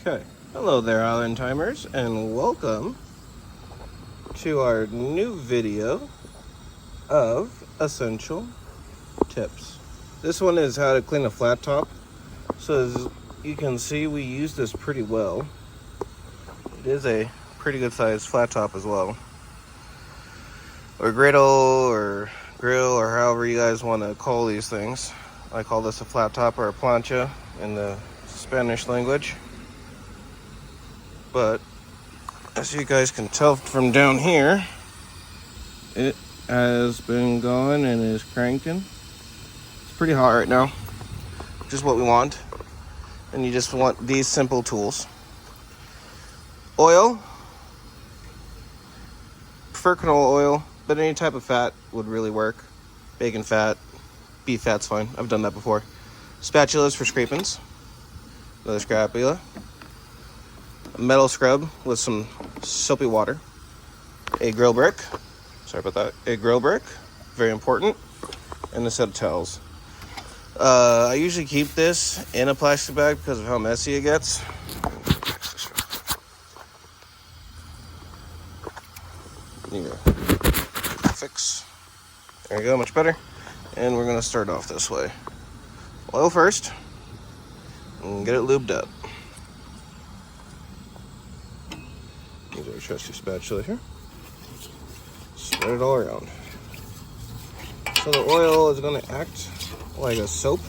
Okay, hello there Island Timers, and welcome to our new video of essential tips. This one is how to clean a flat top. So as you can see, we use this pretty well. It is a pretty good sized flat top as well, or griddle or grill, or however you guys want to call these things. I call this a flat top or a plancha in the Spanish language. But as you guys can tell from down here, it has been going and is cranking. It's pretty hot right now, which is what we want. And you just want these simple tools. Oil, prefer canola oil, but any type of fat would really work. Bacon fat, beef fat's fine. I've done that before. Spatulas for scrapings. Another spatula. A metal scrub with some soapy water. A grill brick. Sorry about that. A grill brick. Very important. And a set of towels. I usually keep this in a plastic bag because of how messy it gets. Fix. There you go, much better. And we're going to start off this way. Oil first. And get it lubed up. Use our trusty spatula here. Spread it all around. So the oil is going to act like a soap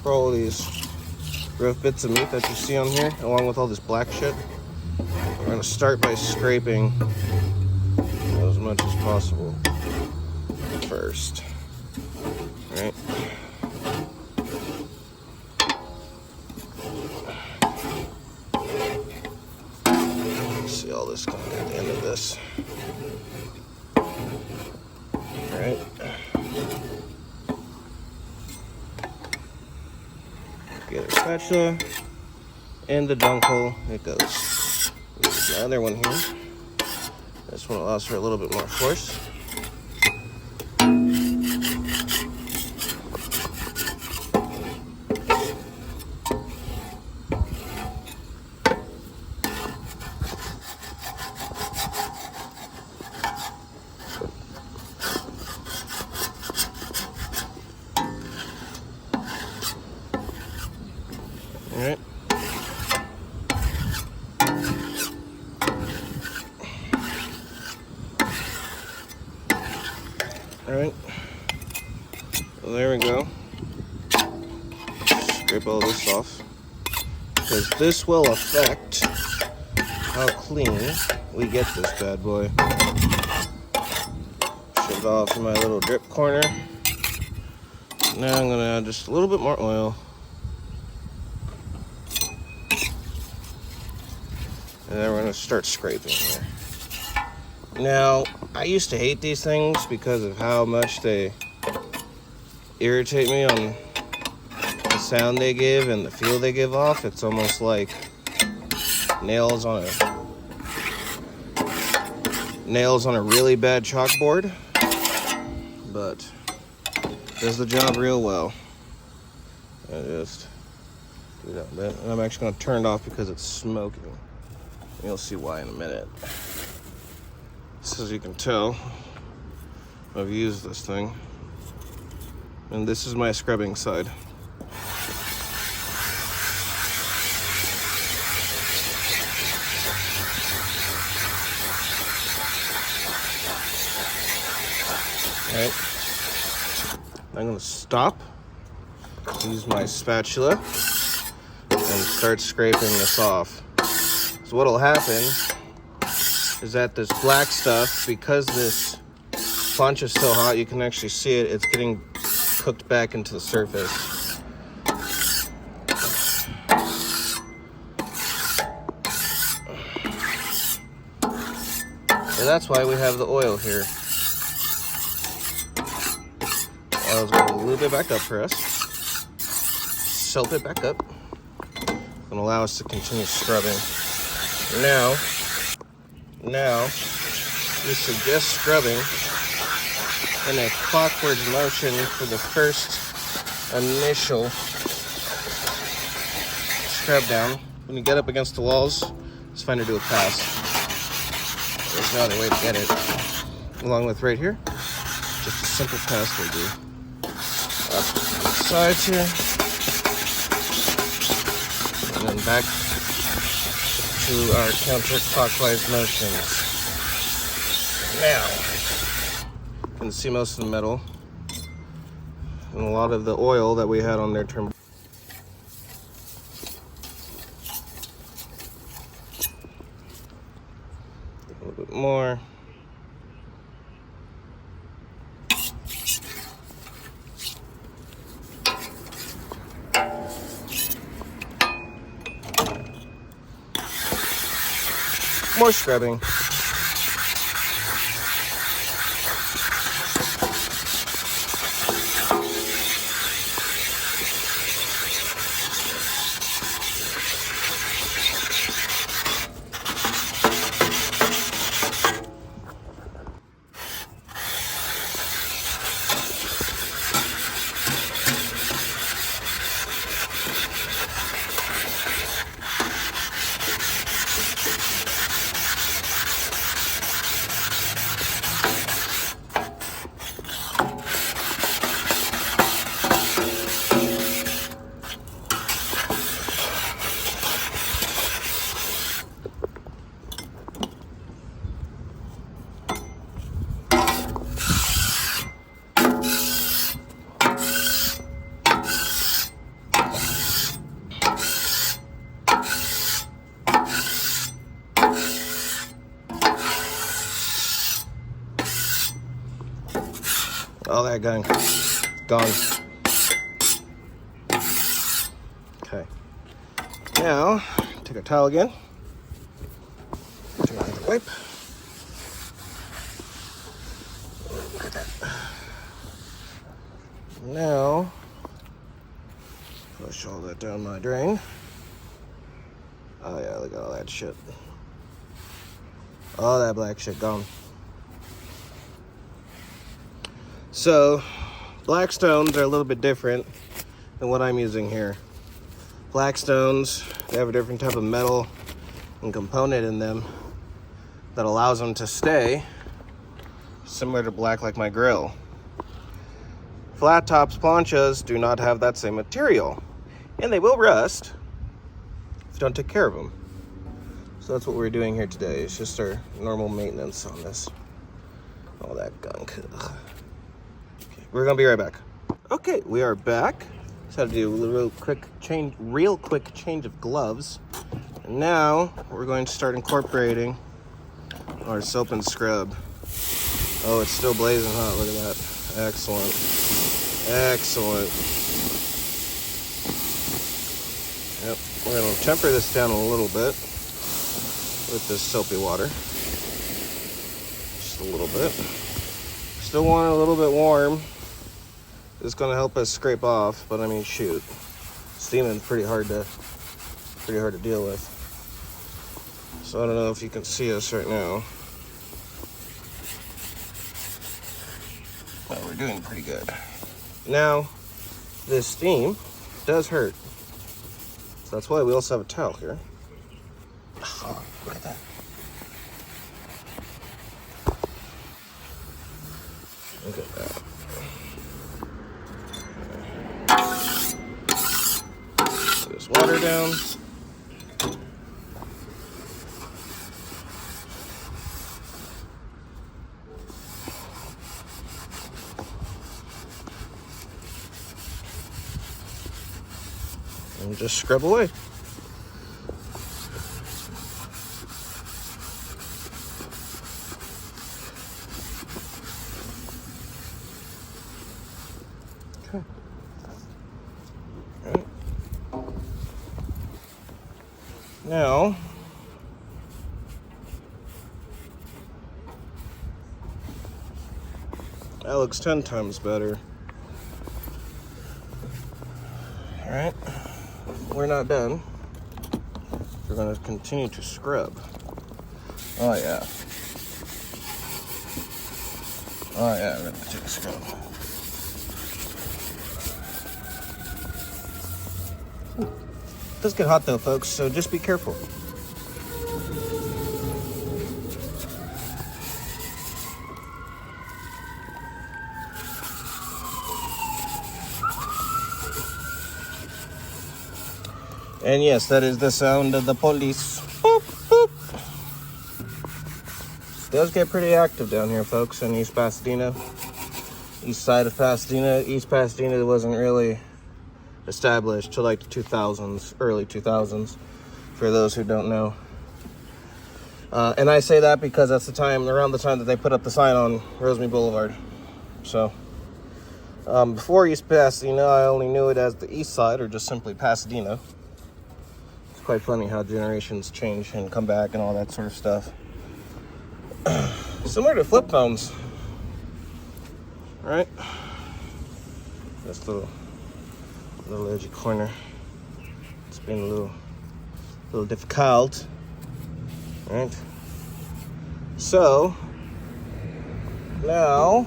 for all these rough bits of meat that you see on here, along with all this black shit. We're going to start by scraping as much as possible first. All right. See all this coming at the end of this. All right. Get our spatula and the dunk hole. It goes. Use the other one here. This one allows for a little bit more force. Alright. Alright. Well, there we go. Scrape all this off, because this will affect how clean we get this bad boy. Shove it off in my little drip corner. Now I'm going to add just a little bit more oil. And then we're going to start scraping here. Now, I used to hate these things because of how much they irritate me on the sound they give and the feel they give off. It's almost like nails on a really bad chalkboard. But it does the job real well. I just do that bit. And I'm actually going to turn it off because it's smoking. You'll see why in a minute. So as you can tell, I've used this thing. And this is my scrubbing side. Alright. I'm going to stop, use my spatula, and start scraping this off. So what'll happen is that this black stuff, because this plancha is so hot, you can actually see it, it's getting cooked back into the surface. So that's why we have the oil here. Oil's going to lube it back up for us. Soap it back up. And allow us to continue scrubbing. Now, we suggest scrubbing in a clockwork motion for the first initial scrub down. when you get up against the walls, it's fine to do a pass. There's no other way to get it. Along with right here, just a simple pass will do. Up the sides here, and then back to our counterclockwise motions. Now, you can see most of the metal and a lot of the oil that we had on there turned. A little bit more. More scrubbing. All that gone. Okay. Now, take a towel again. Take another wipe. Look at that. Now, push all that down my drain. Oh yeah, look at all that shit. All that black shit gone. So, black stones are a little bit different than what I'm using here. Black stones, they have a different type of metal and component in them that allows them to stay similar to black like my grill. Flat tops planchas do not have that same material, and they will rust if you don't take care of them. So that's what we're doing here today. It's just our normal maintenance on this. All that gunk. Ugh. We're gonna be right back. Okay, we are back. Just had to do a real quick change of gloves. And now we're going to start incorporating our soap and scrub. Oh, it's still blazing hot. Look at that. Excellent. Excellent. Yep, we're gonna temper this down a little bit with this soapy water. Just a little bit. Still want it a little bit warm. It's gonna help us scrape off, but I mean, shoot, steaming's pretty hard to deal with. So I don't know if you can see us right now. Well, we're doing pretty good. Now, this steam does hurt. So that's why we also have a towel here. Oh, look at that. Look at that. Put this water down. And just scrub away. Okay. All right. Now, that looks 10 times better. All right. We're not done. We're going to continue to scrub. Oh yeah. Oh yeah, we're going to take a scrub. It does get hot though, folks, so just be careful. And yes, that is the sound of the police. Boop, boop. It does get pretty active down here, folks, in East Pasadena. East side of Pasadena. East Pasadena wasn't really established till like the 2000s, early 2000s, for those who don't know. And I say that because that's around the time that they put up the sign on Rosemary Boulevard. So, before East Pasadena, I only knew it as the East Side, or just simply Pasadena. It's quite funny how generations change and come back and all that sort of stuff. Similar to flip phones, right? This little edgy corner. It's been a little difficult, right? So now,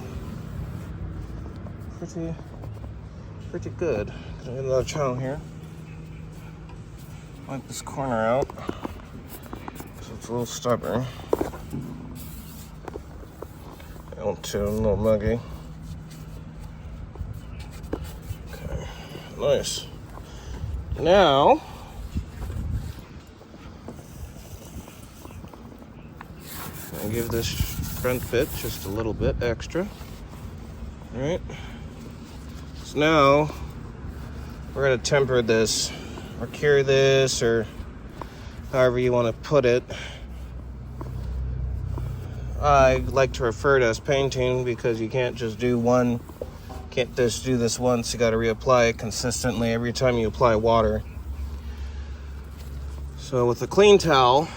pretty good. Gonna get another channel here. Wipe this corner out, so it's a little stubborn. A little muggy. Okay, nice. Now, I give this front bit just a little bit extra. All right. So now we're gonna temper this, or cure this, or however you want to put it. I like to refer to it as painting because you can't just do this once. You got to reapply it consistently every time you apply water. So with a clean towel,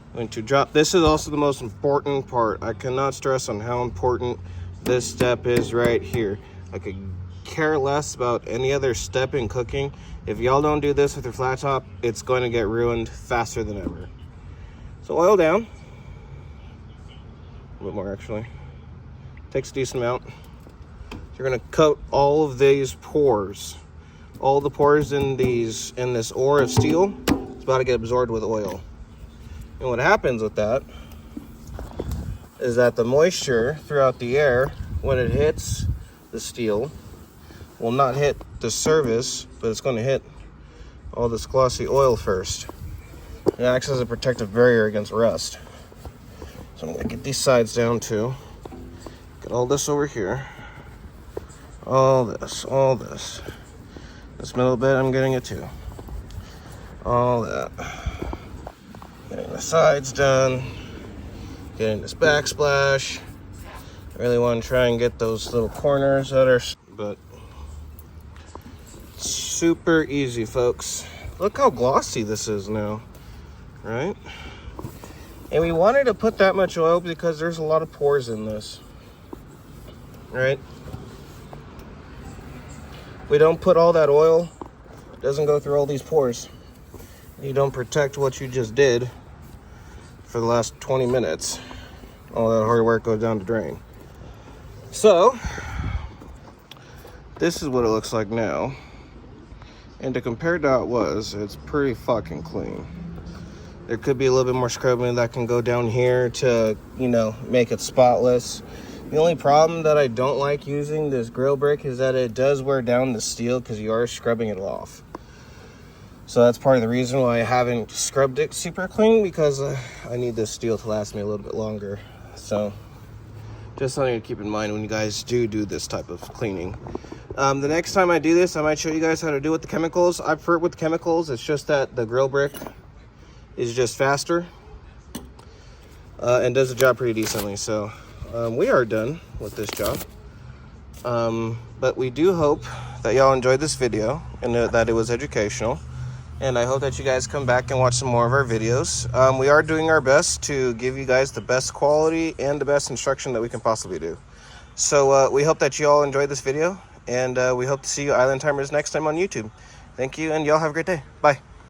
I'm going to drop. This is also the most important part. I cannot stress on how important this step is right here. I could care less about any other step in cooking. If y'all don't do this with your flat top, it's going to get ruined faster than ever. So oil down, a bit more actually, takes a decent amount. You're gonna coat all of these pores. All the pores in this ore of steel is about to get absorbed with oil. And what happens with that is that the moisture throughout the air, when it hits the steel, will not hit the surface, but it's gonna hit all this glossy oil first. It acts as a protective barrier against rust. So I'm gonna get these sides down too. Get all this over here. All this. This middle bit, I'm getting it too. All that. Getting the sides done. Getting this backsplash. I really want to try and get those little corners that are, but super easy, folks. Look how glossy this is now. Right? And we wanted to put that much oil because there's a lot of pores in this. Right? We don't put all that oil, it doesn't go through all these pores. You don't protect what you just did for the last 20 minutes. All that hard work goes down the drain. So, this is what it looks like now. And to compare to how it was, it's pretty fucking clean. There could be a little bit more scrubbing that can go down here to, make it spotless. The only problem that I don't like using this grill brick is that it does wear down the steel because you are scrubbing it off. So that's part of the reason why I haven't scrubbed it super clean, because I need this steel to last me a little bit longer. So just something to keep in mind when you guys do this type of cleaning. The next time I do this, I might show you guys how to do it with the chemicals. I prefer it with chemicals. It's just that the grill brick is just faster and does the job pretty decently. So we are done with this job. But we do hope that y'all enjoyed this video and that it was educational. And I hope that you guys come back and watch some more of our videos. We are doing our best to give you guys the best quality and the best instruction that we can possibly do. So we hope that you all enjoyed this video. And we hope to see you Island Timers next time on YouTube. Thank you, and y'all have a great day. Bye.